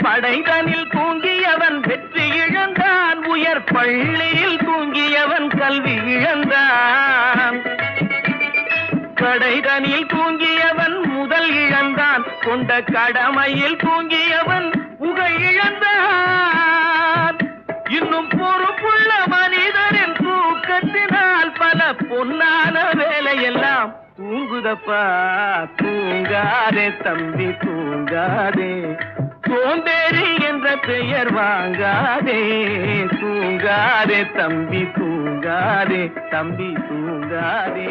படைதனில் தூங்கியவன் வெற்றி இழந்தான், உயர் பள்ளியில் தூங்கியவன் கல்வி இழந்தான். கடைதனில் தூங்கியவன் முதல் இழந்தான், கொண்ட கடமையில் தூங்கியவன் புகழ் இழந்தான். இன்னும் பொறுப்புள்ள மனிதரின் தூக்கத்தினால் பல பொன்னான வேலையெல்லாம் தூங்குதப்பா. தூங்காதே தம்பி தூங்காதே, சோம்பேறி என்ற பெயர் வாங்காதே. தூங்காதே தம்பி தூங்காதே, தம்பி தூங்காதே.